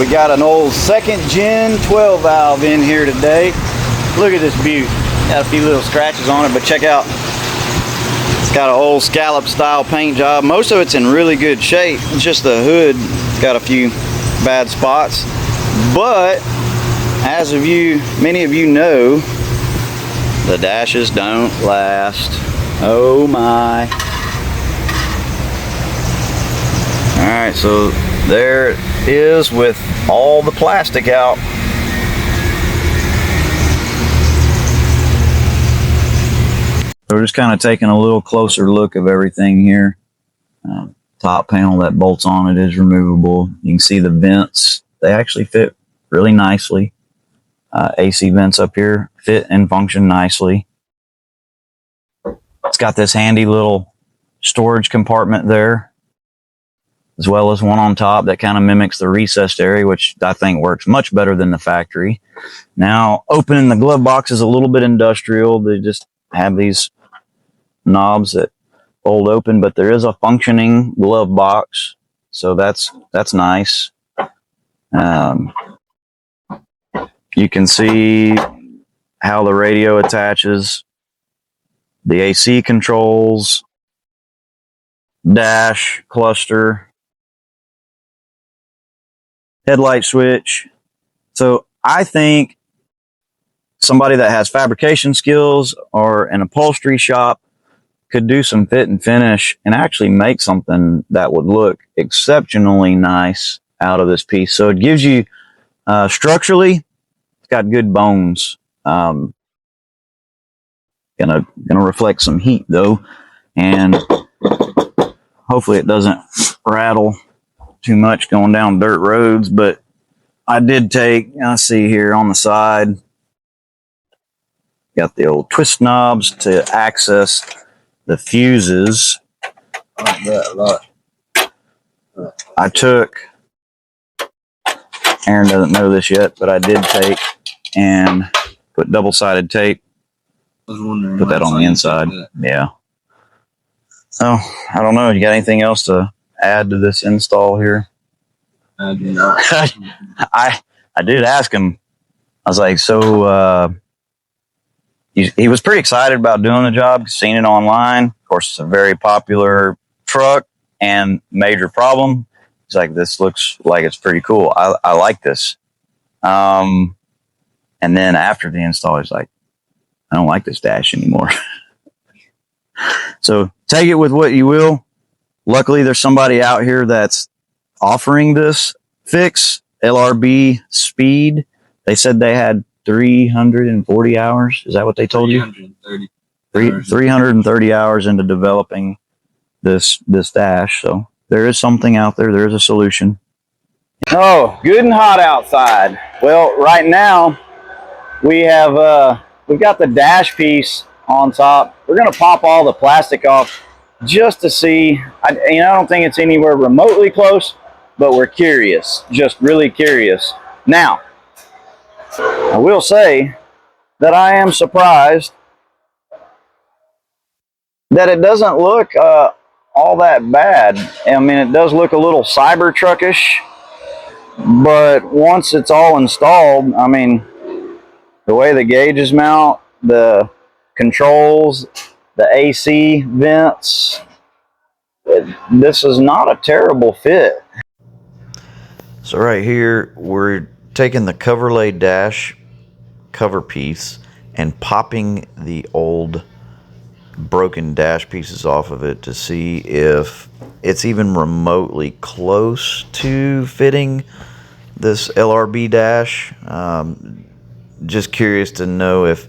We got an old 2nd gen 12 valve in here today. Look at this beaut. Got a few little scratches on it, but check out. It's got an old scallop style paint job. Most of it's in really good shape. It's just the hood. It's got a few bad spots. But as many of you know, the dashes don't last. Oh my. Alright, so there it is with all the plastic out. So we're just kind of taking a little closer look of everything here. Top panel that bolts on it is removable. You can see the vents. They actually fit really nicely. AC vents up here fit and function nicely. It's got this handy little storage compartment there, as well as one on top that kind of mimics the recessed area, which I think works much better than the factory. Now, opening the glove box is a little bit industrial. They just have these knobs that fold open, but there is a functioning glove box, so that's nice. You can see how the radio attaches, the AC controls, dash, cluster, headlight switch. So I think somebody that has fabrication skills or an upholstery shop could do some fit and finish and actually make something that would look exceptionally nice out of this piece. So it gives you structurally, it's got good bones. Gonna reflect some heat though, and hopefully it doesn't rattle too much going down dirt roads. But I did take, I see here on the side, got the old twist knobs to access the fuses. I took, Aaron doesn't know this yet, but I did take and put double-sided tape. Put that on the inside. Yeah. Oh, I don't know. You got anything else to add to this install here? I do not. I did ask him. I was like, so he was pretty excited about doing the job, seen it online. Of course, it's a very popular truck and major problem. He's like, this looks like it's pretty cool. I like this. And then after the install, he's like, I don't like this dash anymore. So take it with what you will. Luckily, there's somebody out here that's offering this fix, LRB Speed. They said they had 340 hours. Is that what they told you? 330 hours into developing this dash. So there is something out there. There is a solution. Oh, good and hot outside. Well, right now we have we've got the dash piece on top. We're going to pop all the plastic off just to see. I don't think it's anywhere remotely close, but we're curious, just really curious. Now, I will say that I am surprised that it doesn't look all that bad. I mean, it does look a little Cybertruckish, but once it's all installed, I mean, the way the gauges mount, the controls, the AC vents, this is not a terrible fit. So right here, we're taking the Coverlay dash cover piece and popping the old broken dash pieces off of it to see if it's even remotely close to fitting this LRB dash. Just curious to know if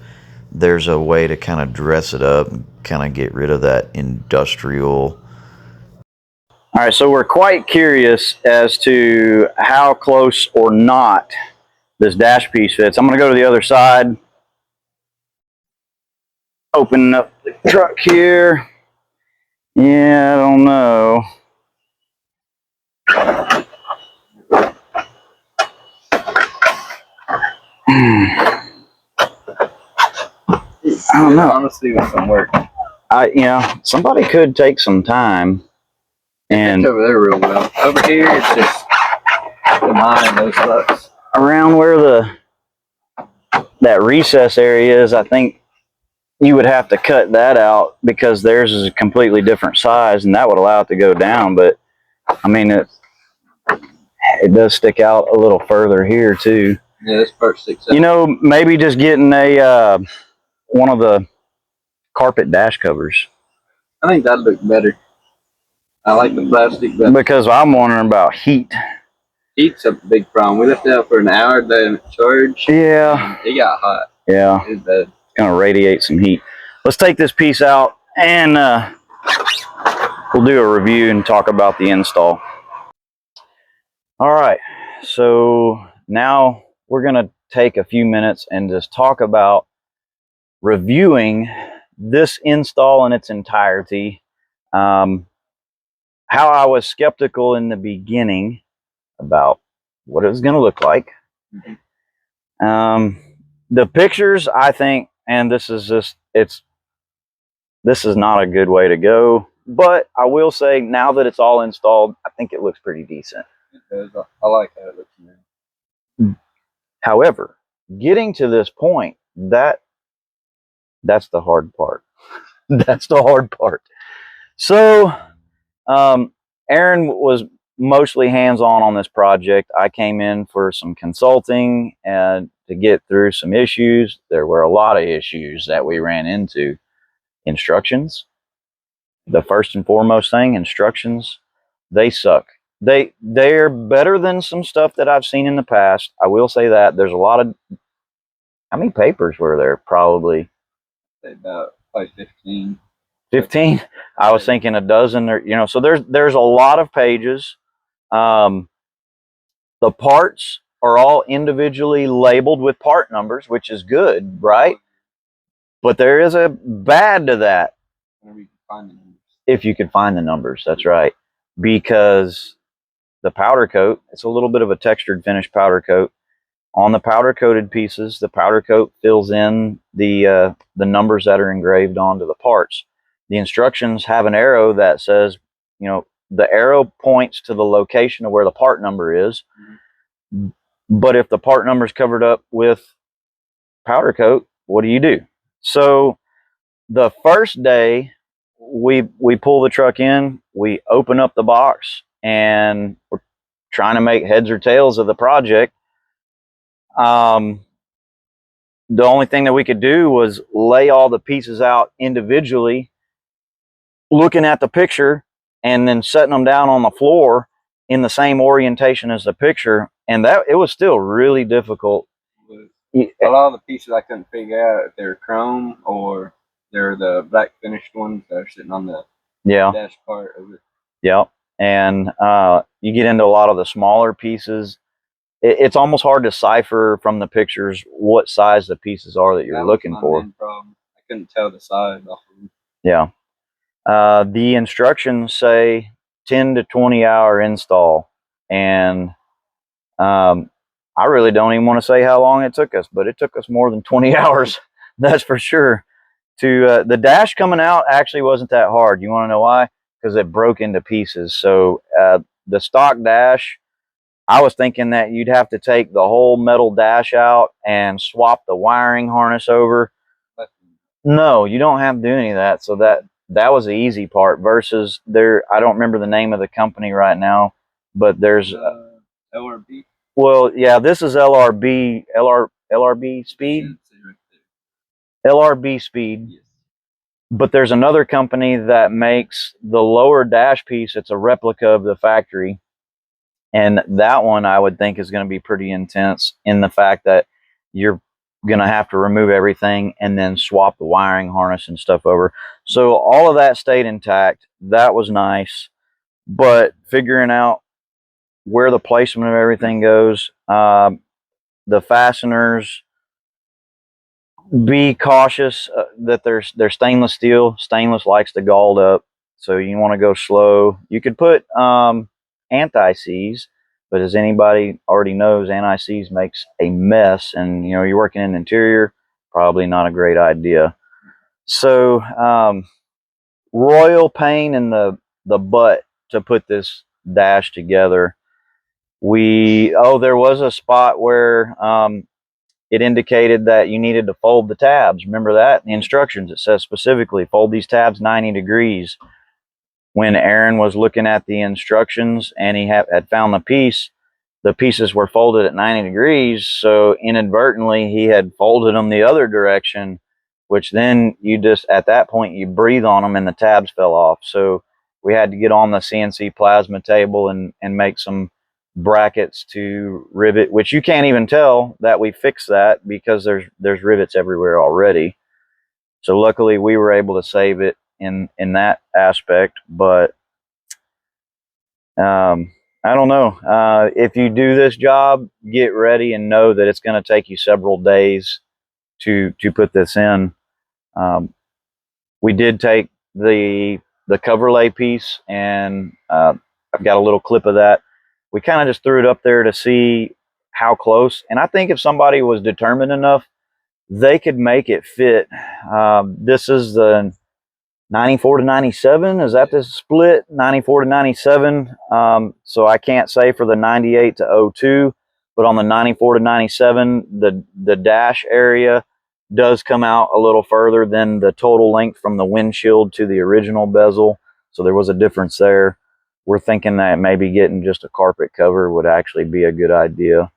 there's a way to kind of dress it up and kind of get rid of that industrial. All right, so we're quite curious as to how close or not this dash piece fits. I'm going to go to the other side. Open up the truck here. Yeah, I don't know. I don't know. Honestly, with some work. Somebody could take some time and it's over there real well. Over here, it's just don't mind those trucks. Around where that recess area is, I think you would have to cut that out because theirs is a completely different size, and that would allow it to go down. But I mean, it does stick out a little further here too. Yeah, this part sticks out. You know, maybe just getting a one of the carpet dash covers. I think that'd look better. I like the plastic better. Because I'm wondering about heat. Heat's a big problem. We left it out for an hour, then charged. Yeah. It got hot. Yeah. It's bad. It's going to radiate some heat. Let's take this piece out and we'll do a review and talk about the install. All right. So now we're going to take a few minutes and just talk about reviewing this install in its entirety. How I was skeptical in the beginning about what it was going to look like. The pictures, I think, and this is not a good way to go, but I will say now that it's all installed, I think it looks pretty decent. I like how it looks now. However, getting to this point, that's the hard part. That's the hard part. So, Aaron was mostly hands-on on this project. I came in for some consulting and to get through some issues. There were a lot of issues that we ran into. Instructions, the first and foremost thing, instructions, they suck. They're better than some stuff that I've seen in the past. I will say that. There's a lot of, how many papers were there? Probably about like 15. 15. I was thinking a dozen, or you know. So there's a lot of pages. The parts are all individually labeled with part numbers, which is good, right? But there is a bad to that. Whenever you can find the numbers. If you could find the numbers, that's right. Because the powder coat, it's a little bit of a textured finish powder coat. On the powder coated pieces, the powder coat fills in the numbers that are engraved onto the parts. The instructions have an arrow that says, you know, the arrow points to the location of where the part number is. But if the part number is covered up with powder coat, what do? So the first day we pull the truck in, we open up the box, and we're trying to make heads or tails of the project. The only thing that we could do was lay all the pieces out individually, looking at the picture and then setting them down on the floor in the same orientation as the picture, and that it was still really difficult. A lot of the pieces I couldn't figure out if they're chrome or they're the black finished ones that are sitting on the dash part of it. Yeah, and you get into a lot of the smaller pieces. It's almost hard to decipher from the pictures what size the pieces are that you're looking for. Main problem. I couldn't tell the size off of them. Yeah. The instructions say 10 to 20 hour install, and I really don't even want to say how long it took us, but it took us more than 20 hours. That's for sure. To the dash coming out actually wasn't that hard. You want to know why? Because it broke into pieces. So the stock dash, I was thinking that you'd have to take the whole metal dash out and swap the wiring harness over. No, you don't have to do any of that. So that was the easy part. Versus I don't remember the name of the company right now, but there's LRB. Well, yeah, this is LRB Speed. LRB Speed. Yes. But there's another company that makes the lower dash piece. It's a replica of the factory. And that one I would think is going to be pretty intense in the fact that you're going to have to remove everything and then swap the wiring harness and stuff over. So all of that stayed intact. That was nice. But figuring out where the placement of everything goes, the fasteners, be cautious that they're stainless steel. Stainless likes to gald up, so you want to go slow. You could put anti-seize, but as anybody already knows, anti-seize makes a mess, and you know, you're working in the interior, probably not a great idea. So royal pain in the butt to put this dash together. there was a spot where it indicated that you needed to fold the tabs. Remember that? In the instructions, it says specifically, fold these tabs 90 degrees. When Aaron was looking at the instructions and he had found the pieces were folded at 90 degrees. So inadvertently, he had folded them the other direction, which then you just, at that point, you breathe on them and the tabs fell off. So we had to get on the CNC plasma table and make some brackets to rivet, which you can't even tell that we fixed that because there's rivets everywhere already. So luckily we were able to save it in that aspect. But I don't know. If you do this job, get ready and know that it's going to take you several days to put this in. We did take the cover lay piece, and I've got a little clip of that. We kind of just threw it up there to see how close. And I think if somebody was determined enough, they could make it fit. This is the 94 to 97. Is that the split? 94 to 97. So I can't say for the 98 to 02, but on the 94 to 97, the dash area does come out a little further than the total length from the windshield to the original bezel. So there was a difference there. We're thinking that maybe getting just a carpet cover would actually be a good idea.